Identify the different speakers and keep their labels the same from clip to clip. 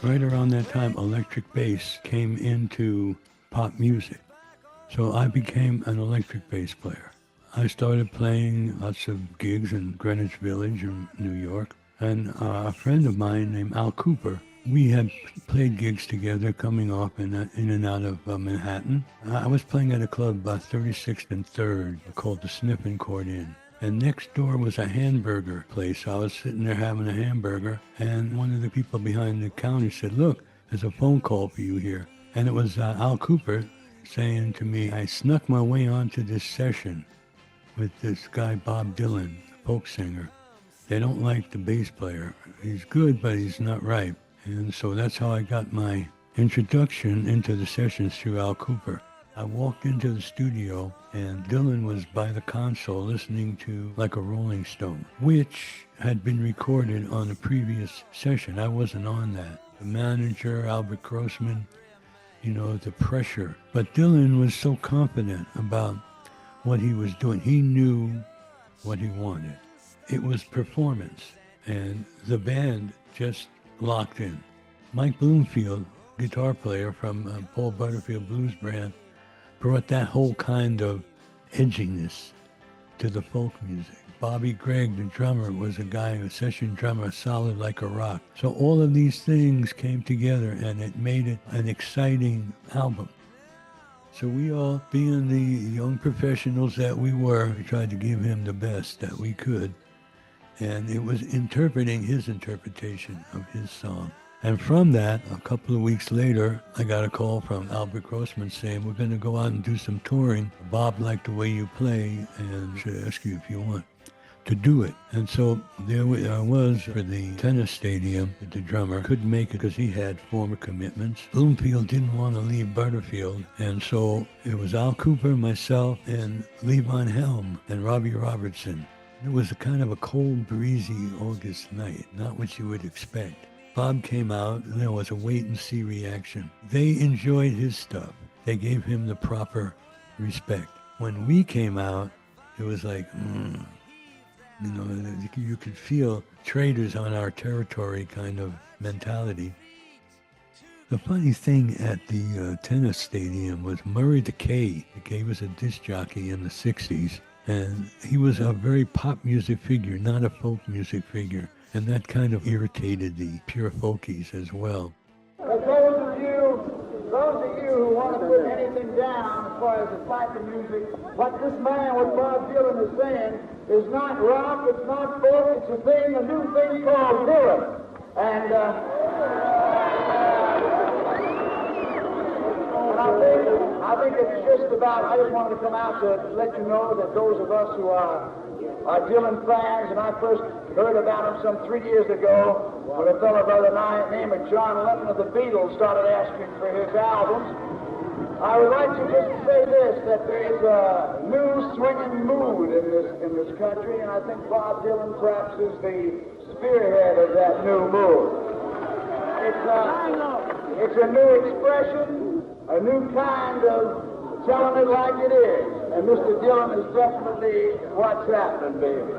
Speaker 1: Right around that time, electric bass came into pop music. So I became an electric bass player. I started playing lots of gigs in Greenwich Village in New York. And a friend of mine named Al Kooper, we had played gigs together coming off in and out of Manhattan. I was playing at a club 36th and 3rd called the Sniffin' Court Inn. And next door was a hamburger place. So I was sitting there having a hamburger, and one of the people behind the counter said, "Look, there's a phone call for you here." And it was Al Kooper saying to me, "I snuck my way onto this session with this guy, Bob Dylan, folk singer. They don't like the bass player. He's good, but he's not right." And so that's how I got my introduction into the sessions through Al Kooper. I walked into the studio, and Dylan was by the console listening to Like a Rolling Stone, which had been recorded on a previous session. I wasn't on that. The manager, Albert Grossman, the pressure. But Dylan was so confident about what he was doing. He knew what he wanted. It was performance, and the band just locked in. Mike Bloomfield, guitar player from Paul Butterfield Blues Band, brought that whole kind of edginess to the folk music. Bobby Gregg, the drummer, was a session drummer, solid like a rock. So all of these things came together, and it made it an exciting album. So we all, being the young professionals that we were, we tried to give him the best that we could. And it was interpreting his interpretation of his song. And from that, a couple of weeks later, I got a call from Albert Grossman saying, "We're going to go out and do some touring. Bob liked the way you play and should ask you if you want to do it." And so there I was for the tennis stadium. The drummer couldn't make it because he had former commitments. Bloomfield didn't want to leave Butterfield. And so it was Al Kooper, myself, and Levon Helm and Robbie Robertson. It was a kind of a cold, breezy August night, not what you would expect. Bob came out, and there was a wait-and-see reaction. They enjoyed his stuff. They gave him the proper respect. When we came out, it was like, you could feel traitors on our territory kind of mentality. The funny thing at the tennis stadium was Murray Decay. Decay was a disc jockey in the 60s, and he was a very pop music figure, not a folk music figure. And that kind of irritated the pure folkies as well.
Speaker 2: But those of you who want to put anything down as far as the type of music, what this man with Bob Dylan is saying is not rock, it's not folk, it's a new thing called Dylan. And I think it's just about, I just wanted to come out to let you know that those of us who are Dylan fans, and I first heard about him some 3 years ago when a fellow by the name of John Lennon of the Beatles started asking for his albums. I would like to just say this, that there is a new swinging mood in this country, and I think Bob Dylan perhaps is the spearhead of that new mood. It's a new expression, a new kind of telling it like it is. And Mr. Dylan is definitely what's happening, baby.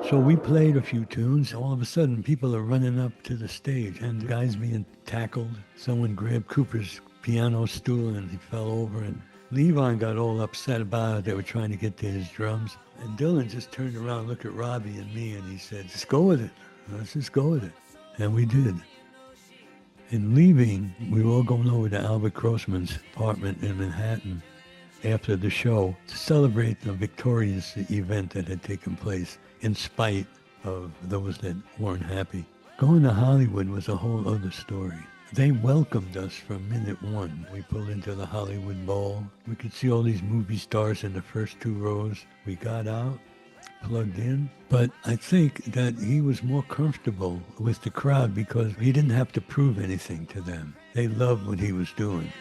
Speaker 1: So we played a few tunes. All of a sudden, people are running up to the stage, and the guy's being tackled. Someone grabbed Cooper's piano stool, and he fell over, and Levon got all upset about it. They were trying to get to his drums. And Dylan just turned around, looked at Robbie and me, and he said, "Just go with it. Let's just go with it." And we did. In leaving, we were all going over to Albert Grossman's apartment in Manhattan after the show to celebrate the victorious event that had taken place in spite of those that weren't happy. Going to Hollywood was a whole other story. They welcomed us from minute one. We pulled into the Hollywood Bowl. We could see all these movie stars in the first 2 rows. We got out, plugged in. But I think that he was more comfortable with the crowd because he didn't have to prove anything to them. They loved what he was doing.